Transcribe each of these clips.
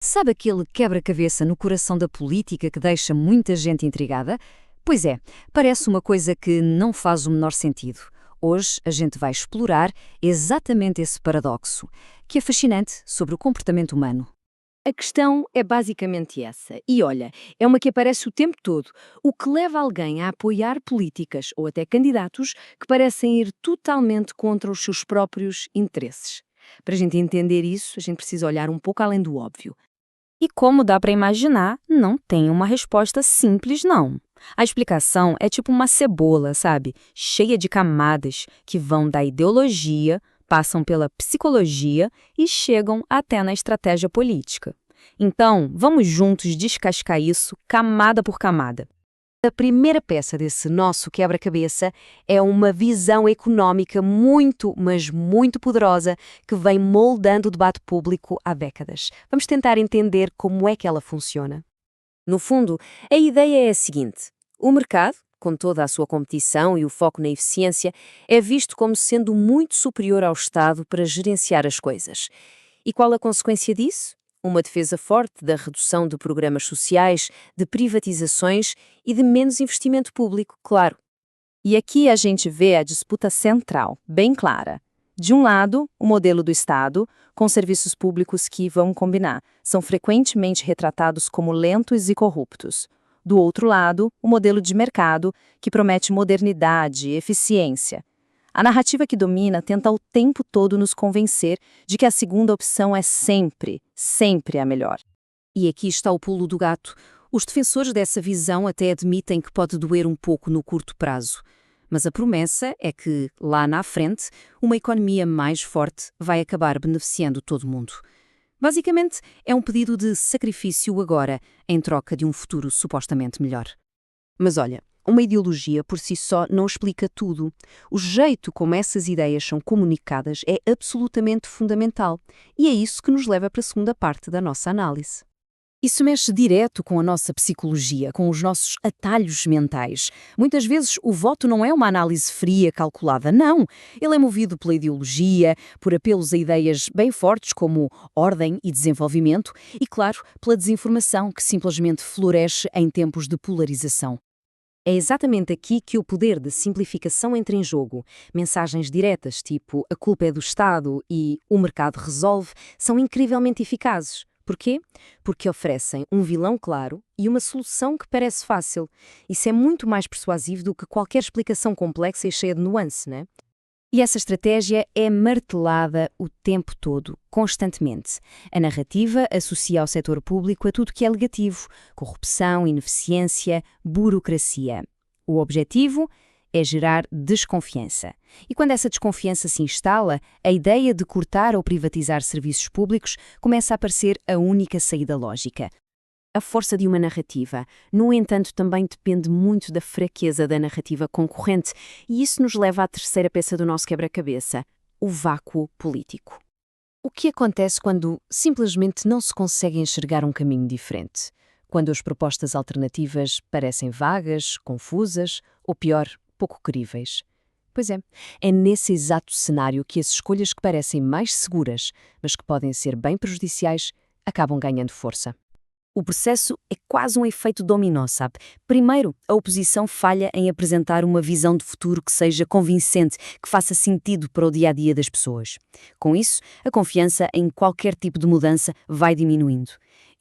Sabe aquele quebra-cabeça no coração da política que deixa muita gente intrigada? Pois é, parece uma coisa que não faz o menor sentido. Hoje a gente vai explorar exatamente esse paradoxo, que é fascinante sobre o comportamento humano. A questão é basicamente essa. E olha, é uma que aparece o tempo todo. O que leva alguém a apoiar políticas ou até candidatos que parecem ir totalmente contra os seus próprios interesses. Para a gente entender isso, a gente precisa olhar um pouco além do óbvio. E como dá para imaginar, não tem uma resposta simples, não. A explicação é tipo uma cebola, sabe? Cheia de camadas que vão da ideologia, passam pela psicologia e chegam até na estratégia política. Então, vamos juntos descascar isso camada por camada. A primeira peça desse nosso quebra-cabeça é uma visão económica muito, mas muito poderosa que vem moldando o debate público há décadas. Vamos tentar entender como é que ela funciona. No fundo, a ideia é a seguinte: o mercado, com toda a sua competição e o foco na eficiência, é visto como sendo muito superior ao Estado para gerenciar as coisas. E qual a consequência disso? Uma defesa forte da redução de programas sociais, de privatizações e de menos investimento público, claro. E aqui a gente vê a disputa central, bem clara. De um lado, o modelo do Estado, com serviços públicos que, vão combinar, são frequentemente retratados como lentos e corruptos. Do outro lado, o modelo de mercado, que promete modernidade e eficiência. A narrativa que domina tenta o tempo todo nos convencer de que a segunda opção é sempre, sempre a melhor. E aqui está o pulo do gato. Os defensores dessa visão até admitem que pode doer um pouco no curto prazo. Mas a promessa é que, lá na frente, uma economia mais forte vai acabar beneficiando todo mundo. Basicamente, é um pedido de sacrifício agora, em troca de um futuro supostamente melhor. Mas olha, uma ideologia por si só não explica tudo. O jeito como essas ideias são comunicadas é absolutamente fundamental. E é isso que nos leva para a segunda parte da nossa análise. Isso mexe direto com a nossa psicologia, com os nossos atalhos mentais. Muitas vezes o voto não é uma análise fria, calculada, não. Ele é movido pela ideologia, por apelos a ideias bem fortes como ordem e desenvolvimento e, claro, pela desinformação que simplesmente floresce em tempos de polarização. É exatamente aqui que o poder de simplificação entra em jogo. Mensagens diretas, tipo "a culpa é do Estado" e "o mercado resolve", são incrivelmente eficazes. Porquê? Porque oferecem um vilão claro e uma solução que parece fácil. Isso é muito mais persuasivo do que qualquer explicação complexa e cheia de nuance, né? E essa estratégia é martelada o tempo todo, constantemente. A narrativa associa ao setor público a tudo que é negativo: corrupção, ineficiência, burocracia. O objetivo é gerar desconfiança. E quando essa desconfiança se instala, a ideia de cortar ou privatizar serviços públicos começa a parecer a única saída lógica. A força de uma narrativa, no entanto, também depende muito da fraqueza da narrativa concorrente, e isso nos leva à terceira peça do nosso quebra-cabeça: o vácuo político. O que acontece quando simplesmente não se consegue enxergar um caminho diferente? Quando as propostas alternativas parecem vagas, confusas ou, pior, pouco críveis? Pois é nesse exato cenário que as escolhas que parecem mais seguras, mas que podem ser bem prejudiciais, acabam ganhando força. O processo é quase um efeito dominó, sabe? Primeiro, a oposição falha em apresentar uma visão de futuro que seja convincente, que faça sentido para o dia-a-dia das pessoas. Com isso, a confiança em qualquer tipo de mudança vai diminuindo.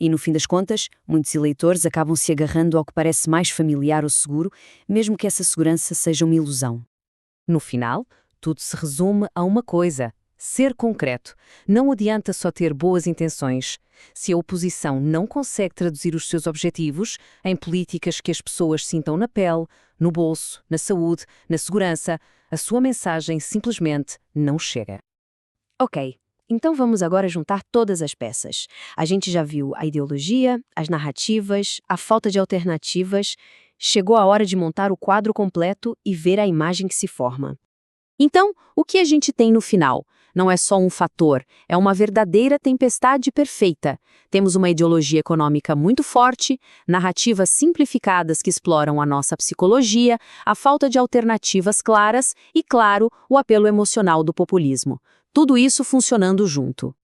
E, no fim das contas, muitos eleitores acabam se agarrando ao que parece mais familiar ou seguro, mesmo que essa segurança seja uma ilusão. No final, tudo se resume a uma coisa: ser concreto. Não adianta só ter boas intenções. Se a oposição não consegue traduzir os seus objetivos em políticas que as pessoas sintam na pele, no bolso, na saúde, na segurança, a sua mensagem simplesmente não chega. Ok, então vamos agora juntar todas as peças. A gente já viu a ideologia, as narrativas, a falta de alternativas. Chegou a hora de montar o quadro completo e ver a imagem que se forma. Então, o que a gente tem no final? Não é só um fator, é uma verdadeira tempestade perfeita. Temos uma ideologia econômica muito forte, narrativas simplificadas que exploram a nossa psicologia, a falta de alternativas claras e, claro, o apelo emocional do populismo. Tudo isso funcionando junto.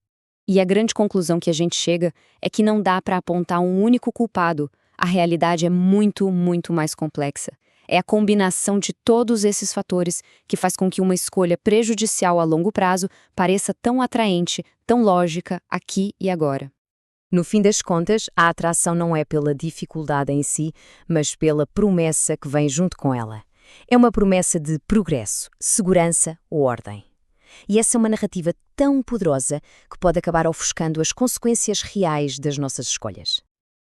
E a grande conclusão que a gente chega é que não dá para apontar um único culpado. A realidade é muito, muito mais complexa. É a combinação de todos esses fatores que faz com que uma escolha prejudicial a longo prazo pareça tão atraente, tão lógica, aqui e agora. No fim das contas, a atração não é pela dificuldade em si, mas pela promessa que vem junto com ela. É uma promessa de progresso, segurança ou ordem. E essa é uma narrativa tão poderosa que pode acabar ofuscando as consequências reais das nossas escolhas.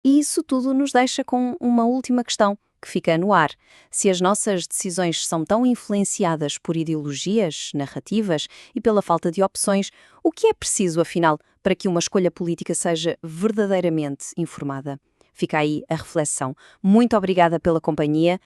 E isso tudo nos deixa com uma última questão, que fica no ar. Se as nossas decisões são tão influenciadas por ideologias, narrativas e pela falta de opções, o que é preciso, afinal, para que uma escolha política seja verdadeiramente informada? Fica aí a reflexão. Muito obrigada pela companhia.